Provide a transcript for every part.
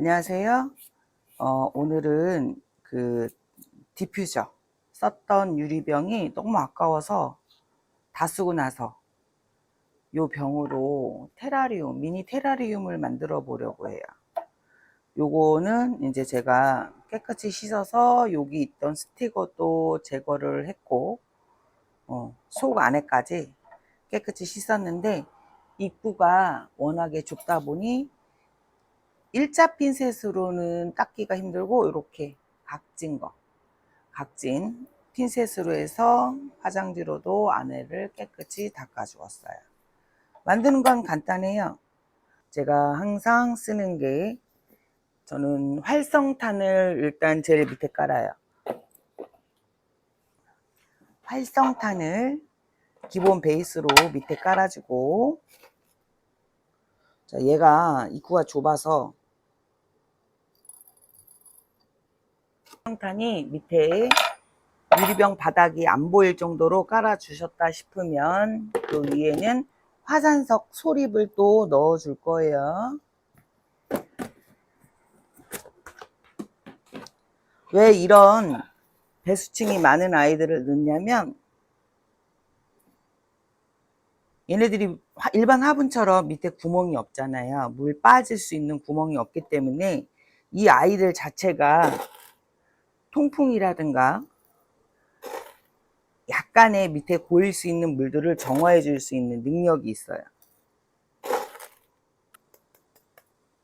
안녕하세요. 오늘은 그 디퓨저 썼던 유리병이 너무 아까워서 다 쓰고 나서 요 병으로 테라리움, 미니 테라리움을 만들어 보려고 해요. 요거는 이제 제가 깨끗이 씻어서 여기 있던 스티커도 제거를 했고, 속 안에까지 깨끗이 씻었는데, 입구가 워낙에 좁다 보니 일자 핀셋으로는 닦기가 힘들고, 이렇게 각진 핀셋으로 해서 화장지로도 안에를 깨끗이 닦아 주었어요. 만드는 건 간단해요. 제가 항상 쓰는 게, 저는 활성탄을 일단 제일 밑에 깔아요. 활성탄을 기본 베이스로 밑에 깔아주고, 자, 얘가 입구가 좁아서 활성탄이 밑에 유리병 바닥이 안 보일 정도로 깔아 주셨다 싶으면 그 위에는 화산석 소립을 또 넣어 줄 거예요. 왜 이런 배수층이 많은 아이들을 넣냐면, 얘네들이 일반 화분처럼 밑에 구멍이 없잖아요. 물 빠질 수 있는 구멍이 없기 때문에 이 아이들 자체가 통풍이라든가 약간의 밑에 고일 수 있는 물들을 정화해 줄 수 있는 능력이 있어요.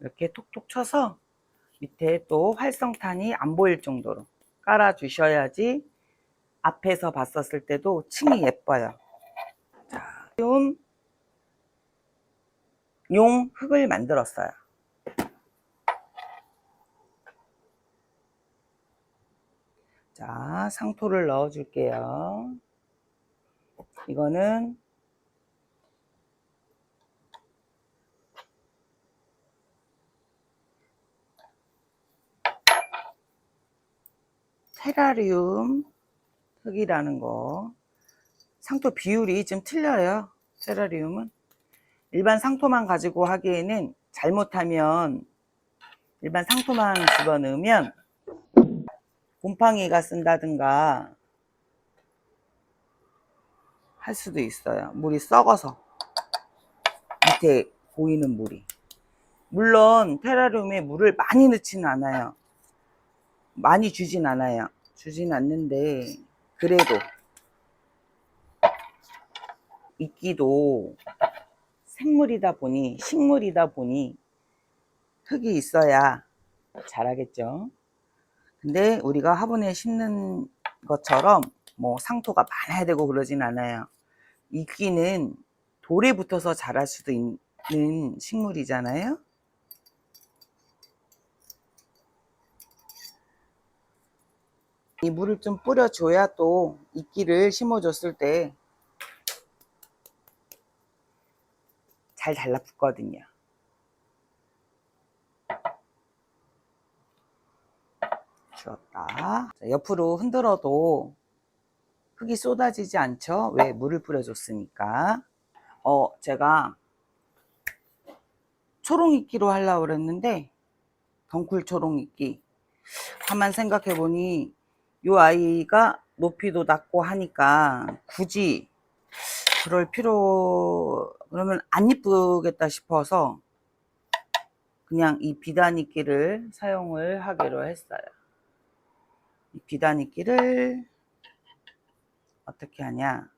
이렇게 톡톡 쳐서 밑에 또 활성탄이 안 보일 정도로 깔아 주셔야지 앞에서 봤었을 때도 층이 예뻐요. 자, 용 흙을 만들었어요. 자, 상토를 넣어 줄게요. 이거는 테라리움 흙이라는 거. 상토 비율이 좀 틀려요. 테라리움은 일반 상토만 가지고 하기에는, 잘못하면 일반 상토만 집어넣으면 곰팡이가 쓴다든가 할 수도 있어요. 물이 썩어서 밑에 보이는 물이. 물론 테라리움에 물을 많이 넣지는 않아요. 많이 주진 않아요. 주진 않는데 그래도 이끼도 생물이다 보니, 식물이다 보니 흙이 있어야 자라겠죠. 근데 우리가 화분에 심는 것처럼 뭐 상토가 많아야 되고 그러진 않아요. 이끼는 돌에 붙어서 자랄 수도 있는 식물이잖아요. 이 물을 좀 뿌려줘야 또 이끼를 심어줬을 때 잘 달라붙거든요. 주었다. 옆으로 흔들어도 흙이 쏟아지지 않죠? 왜? 물을 뿌려줬으니까. 제가 초롱이끼로 하려고 그랬는데, 덩쿨 초롱이끼. 가만 생각해보니 이 아이가 높이도 낮고 하니까 굳이 그럴 필요, 그러면 안 이쁘겠다 싶어서 그냥 이 비단이끼를 사용을 하기로 했어요. 이 비단이끼를 어떻게 하냐,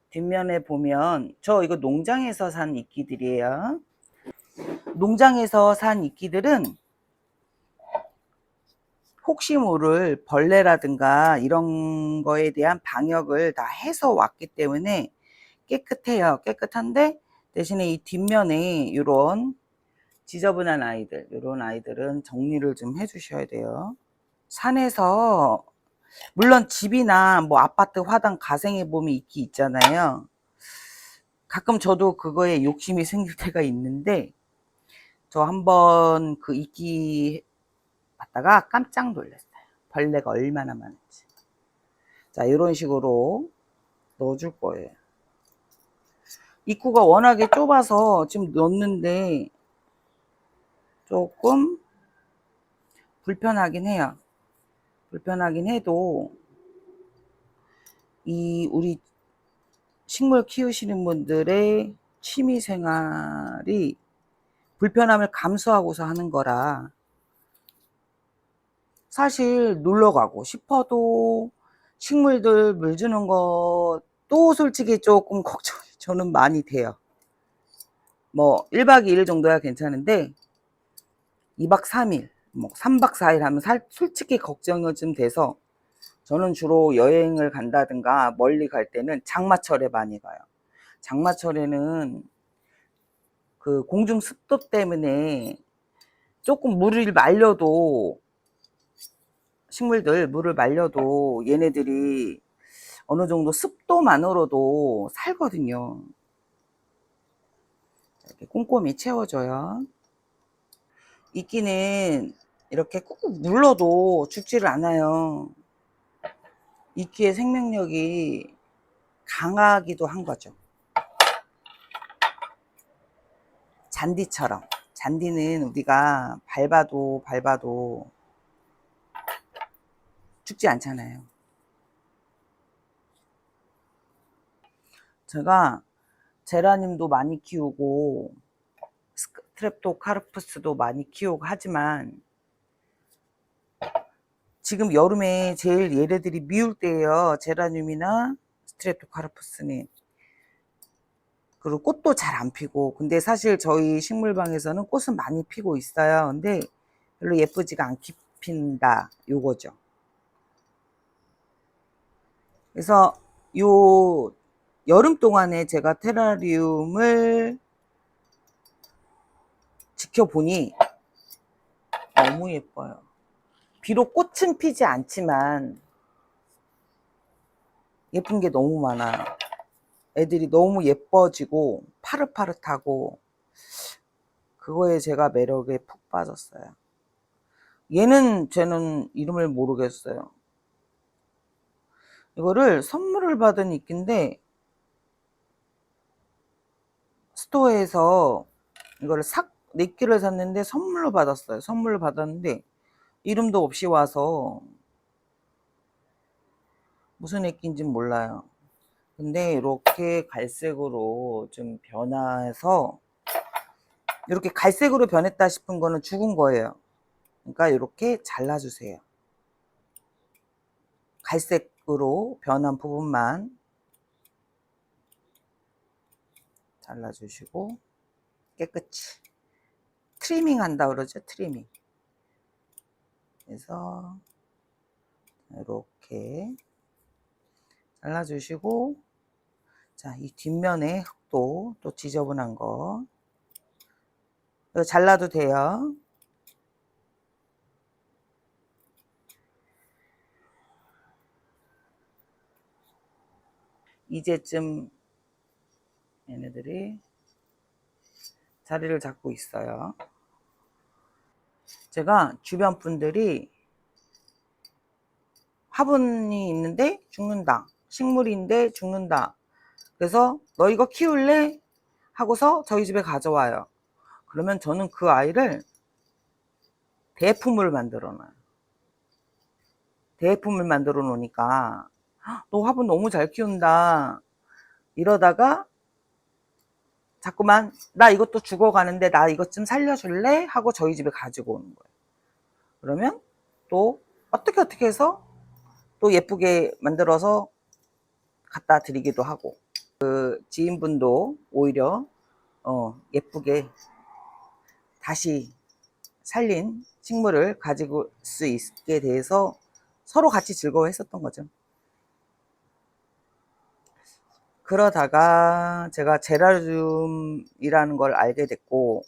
뒷면에 보면, 저 이거 농장에서 산 이끼들이에요. 농장에서 산 이끼들은 혹시 모를 벌레라든가 이런 거에 대한 방역을 다 해서 왔기 때문에 깨끗해요. 깨끗한데 대신에 이 뒷면에 이런 지저분한 아이들, 이런 아이들은 정리를 좀 해주셔야 돼요. 산에서, 물론 집이나 뭐 아파트 화단 가생해 보면 이끼 있잖아요. 가끔 저도 그거에 욕심이 생길 때가 있는데, 저 한번 그 이끼 봤다가 깜짝 놀랐어요. 벌레가 얼마나 많은지. 자, 이런 식으로 넣어줄 거예요. 입구가 워낙에 좁아서 지금 넣었는데 조금 불편하긴 해요. 불편하긴 해도 이 우리 식물 키우시는 분들의 취미 생활이 불편함을 감수하고서 하는 거라 사실 놀러 가고 싶어도 식물들 물 주는 것도 솔직히 조금 걱정이 저는 많이 돼요. 뭐 1박 2일 정도야 괜찮은데 2박 3일, 뭐 3박 4일 하면 솔직히 걱정이 좀 돼서 저는 주로 여행을 간다든가 멀리 갈 때는 장마철에 많이 가요. 장마철에는 그 공중 습도 때문에 조금 물을 말려도 식물들 물을 말려도 얘네들이 어느 정도 습도만으로도 살거든요. 이렇게 꼼꼼히 채워줘요. 이끼는 이렇게 꾹꾹 눌러도 죽지를 않아요. 이끼의 생명력이 강하기도 한 거죠. 잔디처럼. 잔디는 우리가 밟아도 죽지 않잖아요. 제가 제라늄도 많이 키우고 스트랩토카르푸스도 많이 키우고 하지만 지금 여름에 제일 얘네들이 미울 때예요. 제라늄이나 스트랩토카르푸스는. 그리고 꽃도 잘 안 피고. 근데 사실 저희 식물방에서는 꽃은 많이 피고 있어요. 근데 별로 예쁘지가 않게 핀다. 요거죠. 그래서 요 여름 동안에 제가 테라리움을 지켜보니 너무 예뻐요. 비록 꽃은 피지 않지만 예쁜 게 너무 많아요. 애들이 너무 예뻐지고 파릇파릇하고 그거에 제가 매력에 푹 빠졌어요. 쟤는 이름을 모르겠어요. 이거를 선물을 받은 이끼인데 스토어에서 이거를 4끼를 샀는데 선물로 받았어요. 선물로 받았는데 이름도 없이 와서 무슨 애끼인지 몰라요. 근데 이렇게 갈색으로 좀 변해서 이렇게 갈색으로 변했다 싶은 거는 죽은 거예요. 그러니까 이렇게 잘라주세요. 갈색으로 변한 부분만 잘라주시고 깨끗이 트리밍 한다 그러죠. 트리밍. 그래서 이렇게 잘라주시고 자, 이 뒷면에 흙도 또 지저분한 거 이거 잘라도 돼요. 이제쯤 얘네들이 자리를 잡고 있어요. 제가 주변 분들이 화분이 있는데 죽는다. 식물인데 죽는다. 그래서 너 이거 키울래? 하고서 저희 집에 가져와요. 그러면 저는 그 아이를 대품을 만들어 놔요. 대품을 만들어 놓으니까 너 화분 너무 잘 키운다. 이러다가 자꾸만 나 이것도 죽어가는데 나 이것 좀 살려줄래? 하고 저희 집에 가지고 오는 거예요. 그러면 또 어떻게 해서 또 예쁘게 만들어서 갖다 드리기도 하고 그 지인분도 오히려 예쁘게 다시 살린 식물을 가지고 수 있게 돼서 서로 같이 즐거워했었던 거죠. 그러다가 제가 제라늄이라는 걸 알게 됐고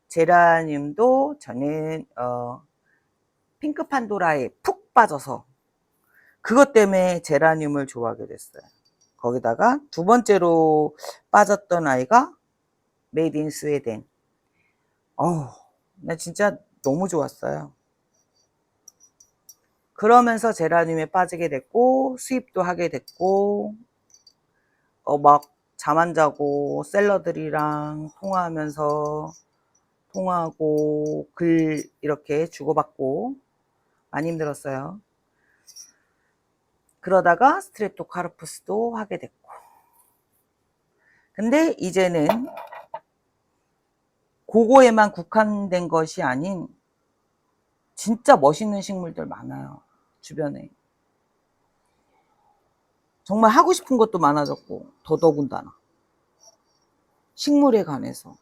제라늄도 저는 핑크 판도라에 푹 빠져서 그것 때문에 제라늄을 좋아하게 됐어요. 거기다가 두 번째로 빠졌던 아이가 메이드 인 스웨덴. 나 진짜 너무 좋았어요. 그러면서 제라늄에 빠지게 됐고 수입도 하게 됐고 막 잠 안 자고 셀러들이랑 통화하면서 통화하고 글 이렇게 주고받고 많이 힘들었어요. 그러다가 스트레토카르푸스도 하게 됐고. 근데 이제는 그거에만 국한된 것이 아닌 진짜 멋있는 식물들 많아요. 주변에. 정말 하고 싶은 것도 많아졌고, 더더군다나. 식물에 관해서.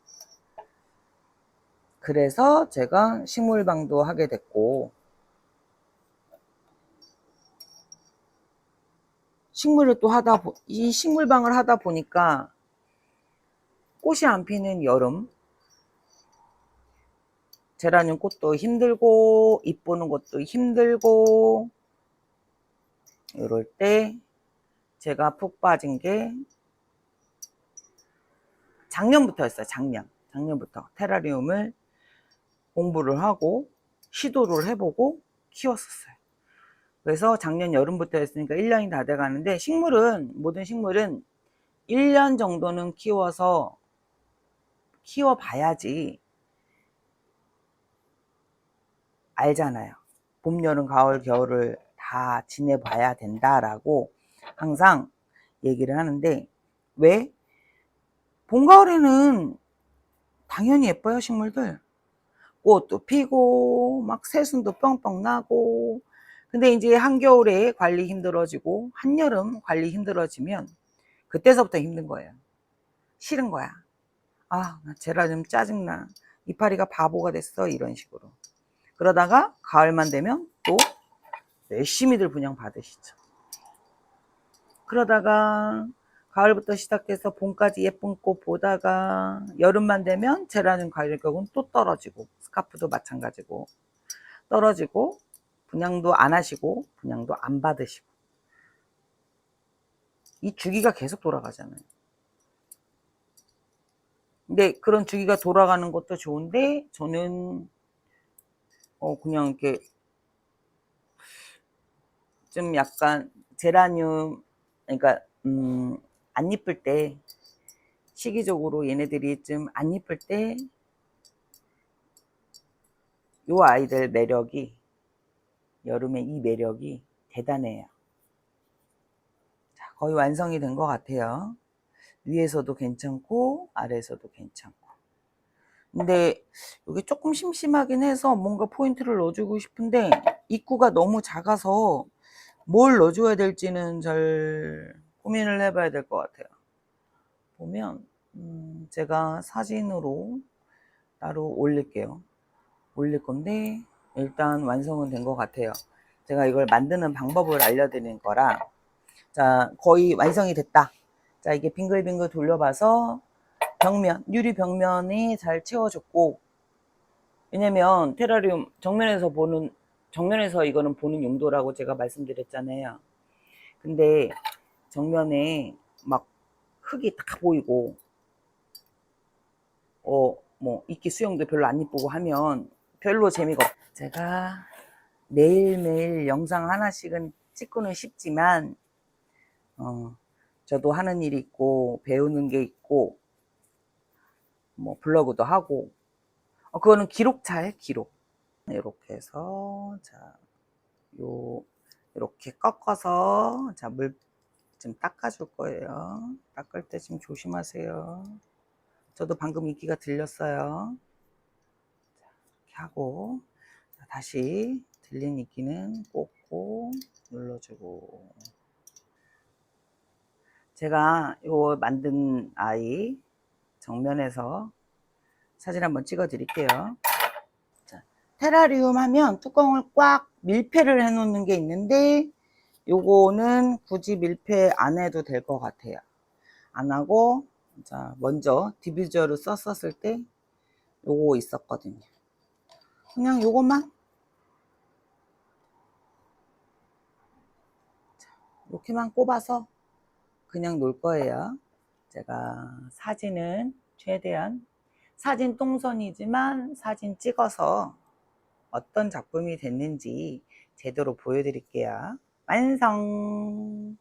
그래서 제가 식물방도 하게 됐고, 식물을 또 이 식물방을 하다 보니까 꽃이 안 피는 여름, 제라늄 꽃도 힘들고, 잎 보는 것도 힘들고, 이럴 때 제가 푹 빠진 게 작년부터였어요. 작년부터 테라리움을 공부를 하고 시도를 해보고 키웠었어요. 그래서 작년 여름부터 했으니까 1년이 다 돼가는데, 모든 식물은 1년 정도는 키워봐야지 알잖아요. 봄, 여름, 가을, 겨울을 다 지내봐야 된다라고 항상 얘기를 하는데, 왜? 봄, 가을에는 당연히 예뻐요, 식물들. 꽃도 피고 막 새순도 뻥뻥 나고. 근데 이제 한겨울에 관리 힘들어지고 한여름 관리 힘들어지면 그때서부터 힘든 거예요. 싫은 거야. 아, 나 제라늄 짜증나. 이파리가 바보가 됐어. 이런 식으로. 그러다가 가을만 되면 또 열심히들 분양 받으시죠. 그러다가 가을부터 시작해서 봄까지 예쁜 꽃 보다가 여름만 되면 제라늄 가격은 또 떨어지고, 스카프도 마찬가지고 떨어지고, 분양도 안 하시고 분양도 안 받으시고, 이 주기가 계속 돌아가잖아요. 근데 그런 주기가 돌아가는 것도 좋은데, 저는 그냥 이렇게 좀 약간 제라늄, 그러니까 안 이쁠 때, 시기적으로 얘네들이 좀 안 이쁠 때 요 아이들 매력이, 여름에 이 매력이 대단해요. 자, 거의 완성이 된 것 같아요. 위에서도 괜찮고 아래에서도 괜찮고. 근데 여기 조금 심심하긴 해서 뭔가 포인트를 넣어주고 싶은데, 입구가 너무 작아서 뭘 넣어줘야 될지는 잘 고민을 해봐야 될 것 같아요. 보면 제가 사진으로 따로 올릴 건데, 일단 완성은 된 것 같아요. 제가 이걸 만드는 방법을 알려드리는 거라. 자, 거의 완성이 됐다. 자, 이게 빙글빙글 돌려봐서 유리 벽면이 잘 채워졌고, 왜냐면 테라리움 정면에서 이거는 보는 용도라고 제가 말씀드렸잖아요. 근데 정면에 막 흙이 다 보이고, 뭐 이끼 수영도 별로 안 이쁘고 하면 별로 재미가 없어요. 제가 매일매일 영상 하나씩은 찍고는 싶지만, 저도 하는 일이 있고 배우는 게 있고 뭐 블로그도 하고, 그거는 기록차에 기록. 이렇게 해서, 자, 이렇게 꺾어서, 자, 물 좀 닦아줄 거예요. 닦을 때 좀 조심하세요. 저도 방금 이끼가 들렸어요. 자, 이렇게 하고, 자, 다시 들린 이끼는 꽂고 눌러주고. 제가 요 만든 아이 정면에서 사진 한번 찍어 드릴게요. 자, 테라리움 하면 뚜껑을 꽉 밀폐를 해 놓는 게 있는데, 요거는 굳이 밀폐 안 해도 될 것 같아요. 안 하고, 자, 먼저 디퓨저를 썼었을 때 요거 있었거든요. 그냥 요것만 이렇게만 꼽아서 그냥 놓을 거예요. 제가 사진은 최대한 사진 똥손이지만 사진 찍어서 어떤 작품이 됐는지 제대로 보여드릴게요. 완성!